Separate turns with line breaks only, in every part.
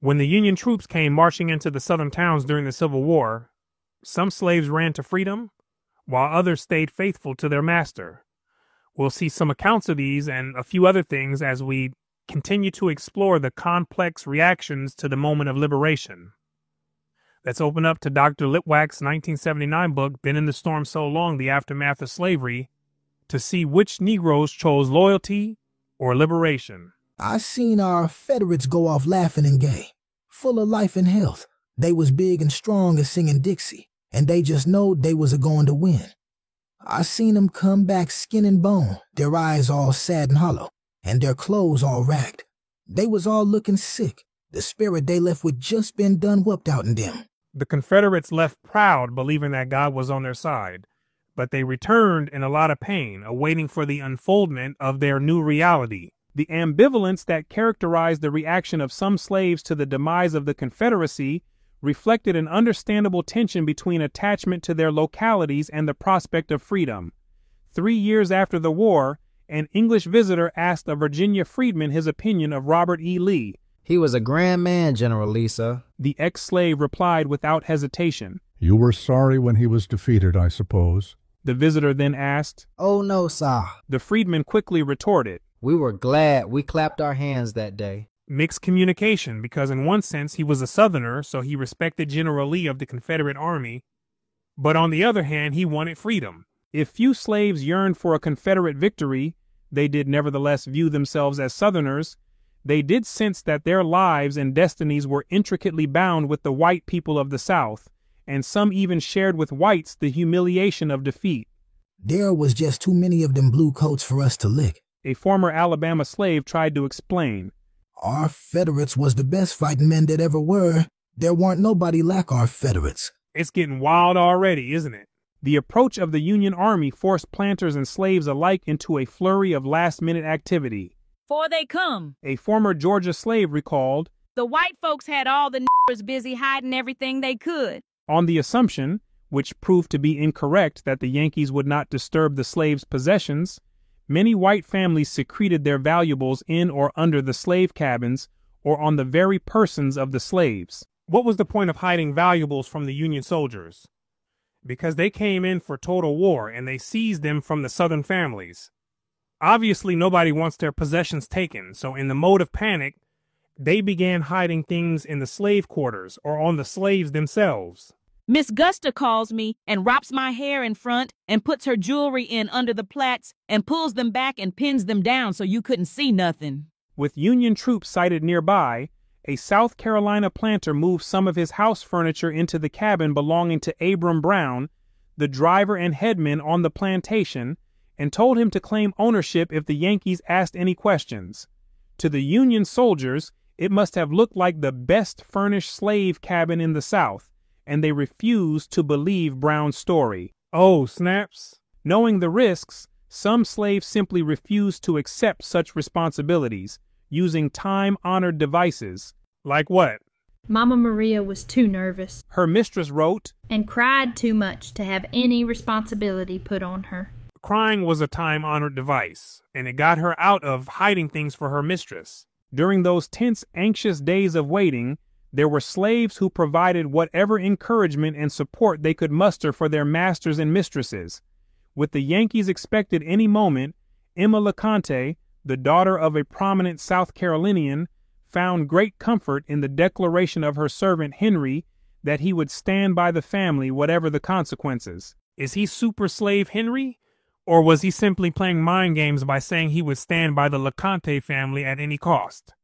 When the Union troops came marching into the southern towns during the Civil War, some slaves ran to freedom, while others stayed faithful to their master. We'll see some accounts of these and a few other things as we continue to explore the complex reactions to the moment of liberation. Let's open up to Dr. Litwack's 1979 book, Been in the Storm So Long, The Aftermath of Slavery, to see which Negroes chose loyalty or liberation.
I seen our Confederates go off laughing and gay, full of life and health. They was big and strong as singing Dixie, and they just knowed they was a-going to win. I seen them come back skin and bone, their eyes all sad and hollow, and their clothes all ragged. They was all looking sick. The spirit they left with just been done whooped out in them.
The Confederates left proud, believing that God was on their side, but they returned in a lot of pain, awaiting for the unfoldment of their new reality. The ambivalence that characterized the reaction of some slaves to the demise of the Confederacy reflected an understandable tension between attachment to their localities and the prospect of freedom. 3 years after the war, an English visitor asked a Virginia freedman his opinion of Robert E. Lee.
"He was a grand man, General Lee, sir."
The ex-slave replied without hesitation.
"You were sorry when he was defeated, I suppose?"
The visitor then asked.
"Oh, no, sir."
The freedman quickly retorted.
"We were glad we clapped our hands that day."
Mixed communication, because in one sense he was a Southerner, so he respected General Lee of the Confederate Army, but on the other hand, he wanted freedom. If few slaves yearned for a Confederate victory, they did nevertheless view themselves as Southerners. They did sense that their lives and destinies were intricately bound with the white people of the South, and some even shared with whites the humiliation of defeat.
"There was just too many of them blue coats for us to lick,"
a former Alabama slave tried to explain.
"Our Confederates was the best fighting men that ever were. There weren't nobody like our Confederates."
It's getting wild already, isn't it? The approach of the Union Army forced planters and slaves alike into a flurry of last-minute activity.
"'Fore they come,"
a former Georgia slave recalled,
"the white folks had all the niggers busy hiding everything they could."
On the assumption, which proved to be incorrect, that the Yankees would not disturb the slaves' possessions, many white families secreted their valuables in or under the slave cabins or on the very persons of the slaves. What was the point of hiding valuables from the Union soldiers? Because they came in for total war and they seized them from the Southern families. Obviously, nobody wants their possessions taken, so in the mode of panic, they began hiding things in the slave quarters or on the slaves themselves.
"Miss Gusta calls me and wraps my hair in front and puts her jewelry in under the plaits and pulls them back and pins them down so you couldn't see nothing."
With Union troops sighted nearby, a South Carolina planter moved some of his house furniture into the cabin belonging to Abram Brown, the driver and headman on the plantation, and told him to claim ownership if the Yankees asked any questions. To the Union soldiers, it must have looked like the best furnished slave cabin in the South, and they refused to believe Brown's story. Oh, snaps! Knowing the risks, some slaves simply refused to accept such responsibilities, using time-honored devices. Like what?
Mama Maria was too nervous.
Her mistress wrote,
and cried too much to have any responsibility put on her.
Crying was a time-honored device, and it got her out of hiding things for her mistress. During those tense, anxious days of waiting, there were slaves who provided whatever encouragement and support they could muster for their masters and mistresses. With the Yankees expected any moment, Emma LeConte, the daughter of a prominent South Carolinian, found great comfort in the declaration of her servant Henry that he would stand by the family whatever the consequences. Is he super slave Henry? Or was he simply playing mind games by saying he would stand by the LeConte family at any cost?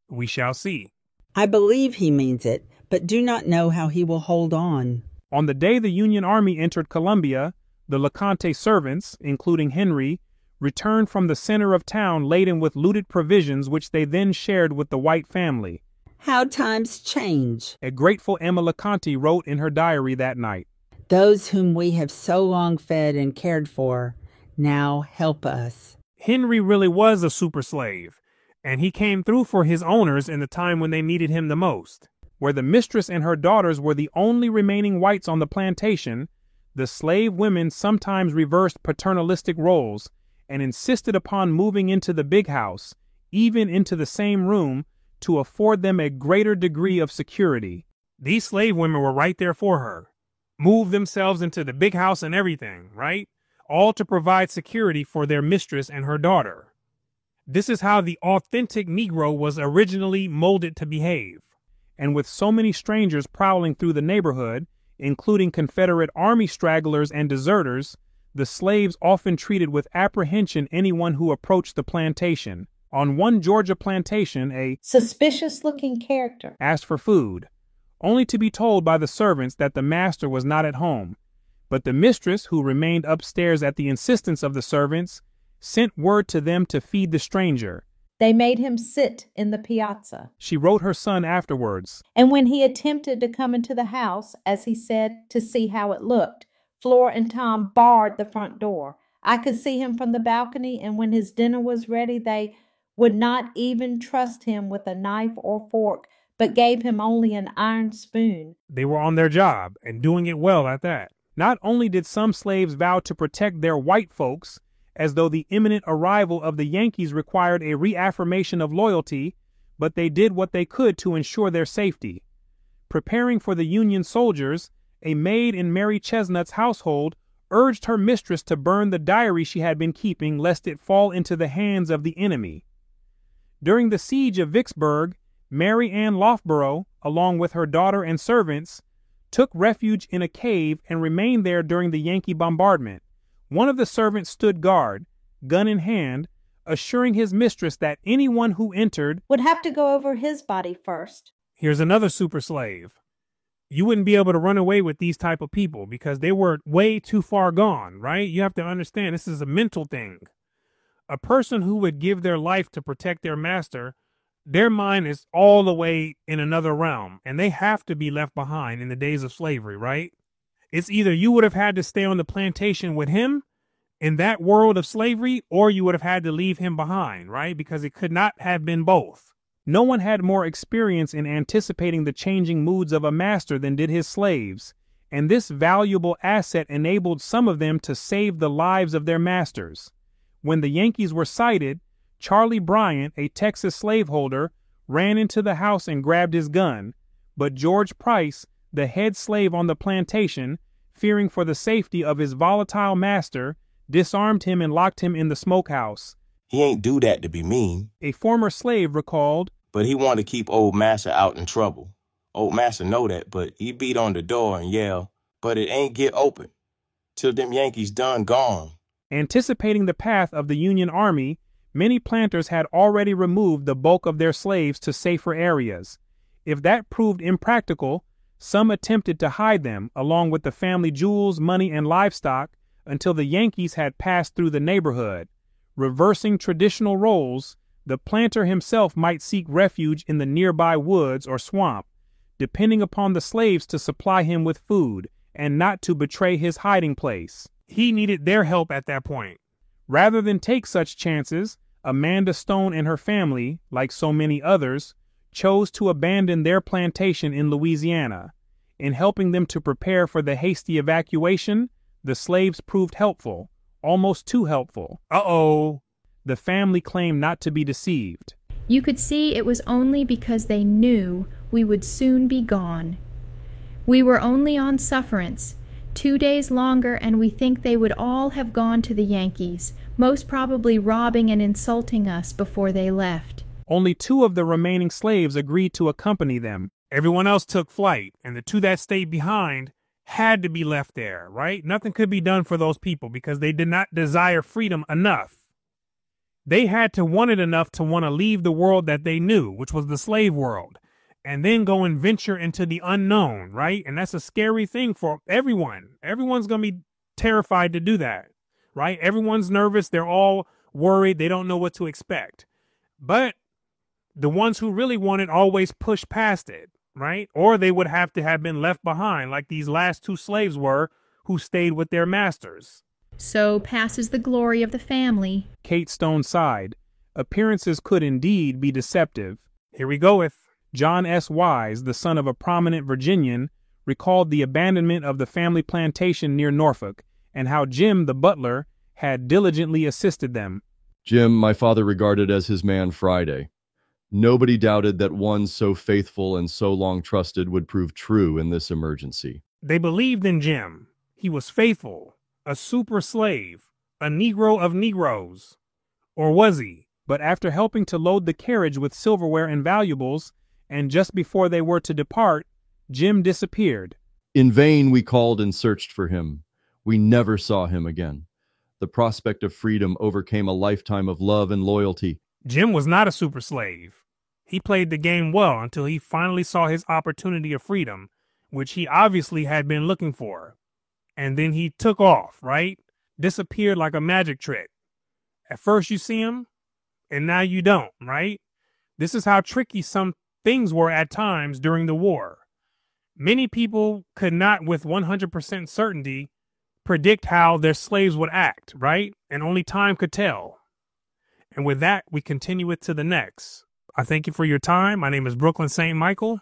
We shall see.
I believe he means it, but do not know how he will hold on.
On the day the Union Army entered Columbia, the LeConte servants, including Henry, returned from the center of town laden with looted provisions which they then shared with the white family.
How times change,
a grateful Emma LeConte wrote in her diary that night.
Those whom we have so long fed and cared for now help us.
Henry really was a super slave, and he came through for his owners in the time when they needed him the most. Where the mistress and her daughters were the only remaining whites on the plantation, the slave women sometimes reversed paternalistic roles and insisted upon moving into the big house, even into the same room, to afford them a greater degree of security. These slave women were right there for her. Moved themselves into the big house and everything, right? All to provide security for their mistress and her daughter. This is how the authentic Negro was originally molded to behave. And with so many strangers prowling through the neighborhood, including Confederate Army stragglers and deserters, the slaves often treated with apprehension anyone who approached the plantation. On one Georgia plantation, a
suspicious-looking character
asked for food, only to be told by the servants that the master was not at home. But the mistress, who remained upstairs at the insistence of the servants, sent word to them to feed the stranger.
They made him sit in the piazza.
She wrote her son afterwards.
And when he attempted to come into the house, as he said, to see how it looked, Flora and Tom barred the front door. I could see him from the balcony, and when his dinner was ready, they would not even trust him with a knife or fork, but gave him only an iron spoon.
They were on their job, and doing it well at that. Not only did some slaves vow to protect their white folks, as though the imminent arrival of the Yankees required a reaffirmation of loyalty, but they did what they could to ensure their safety. Preparing for the Union soldiers, a maid in Mary Chesnut's household urged her mistress to burn the diary she had been keeping lest it fall into the hands of the enemy. During the siege of Vicksburg, Mary Ann Loughborough, along with her daughter and servants, took refuge in a cave and remained there during the Yankee bombardment. One of the servants stood guard, gun in hand, assuring his mistress that anyone who entered
would have to go over his body first.
Here's another super slave. You wouldn't be able to run away with these type of people because they were way too far gone, right? You have to understand this is a mental thing. A person who would give their life to protect their master, their mind is all the way in another realm, and they have to be left behind in the days of slavery, right? It's either you would have had to stay on the plantation with him in that world of slavery, or you would have had to leave him behind, right? Because it could not have been both. No one had more experience in anticipating the changing moods of a master than did his slaves, and this valuable asset enabled some of them to save the lives of their masters. When the Yankees were sighted, Charlie Bryant, a Texas slaveholder, ran into the house and grabbed his gun, but George Price, the head slave on the plantation, fearing for the safety of his volatile master, disarmed him and locked him in the smokehouse.
He ain't do that to be mean.
A former slave recalled,
but he wanted to keep old master out in trouble. Old master know that, but he beat on the door and yell, but it ain't get open till them Yankees done gone.
Anticipating the path of the Union Army, many planters had already removed the bulk of their slaves to safer areas. If that proved impractical, some attempted to hide them, along with the family jewels, money, and livestock, until the Yankees had passed through the neighborhood. Reversing traditional roles, the planter himself might seek refuge in the nearby woods or swamp, depending upon the slaves to supply him with food and not to betray his hiding place. He needed their help at that point. Rather than take such chances, Amanda Stone and her family, like so many others, chose to abandon their plantation in Louisiana. In helping them to prepare for the hasty evacuation, the slaves proved helpful, almost too helpful. Uh-oh. The family claimed not to be deceived.
You could see it was only because they knew we would soon be gone. We were only on sufferance, 2 days longer, and we think they would all have gone to the Yankees, most probably robbing and insulting us before they left.
Only 2 of the remaining slaves agreed to accompany them. Everyone else took flight, and the 2 that stayed behind had to be left there, right? Nothing could be done for those people because they did not desire freedom enough. They had to want it enough to want to leave the world that they knew, which was the slave world, and then go and venture into the unknown, right? And that's a scary thing for everyone. Everyone's going to be terrified to do that, right? Everyone's nervous. They're all worried. They don't know what to expect. But the ones who really want it always push past it, right? Or they would have to have been left behind like these last 2 slaves were who stayed with their masters.
So passes the glory of the family.
Kate Stone sighed. Appearances could indeed be deceptive. Here we go with John S. Wise, the son of a prominent Virginian, recalled the abandonment of the family plantation near Norfolk and how Jim, the butler, had diligently assisted them.
Jim, my father regarded as his man Friday. Nobody doubted that one so faithful and so long trusted would prove true in this emergency.
They believed in Jim. He was faithful, a super slave, a Negro of Negroes. Or was he? But after helping to load the carriage with silverware and valuables, and just before they were to depart, Jim disappeared.
In vain we called and searched for him. We never saw him again. The prospect of freedom overcame a lifetime of love and loyalty.
Jim was not a super slave. He played the game well until he finally saw his opportunity of freedom, which he obviously had been looking for. And then he took off, right? Disappeared like a magic trick. At first you see him, and now you don't, right? This is how tricky some things were at times during the war. Many people could not with 100% certainty predict how their slaves would act, right? And only time could tell. And with that, we continue it to the next. I thank you for your time. My name is Brooklyn St. Michael,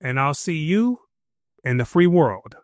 and I'll see you in the free world.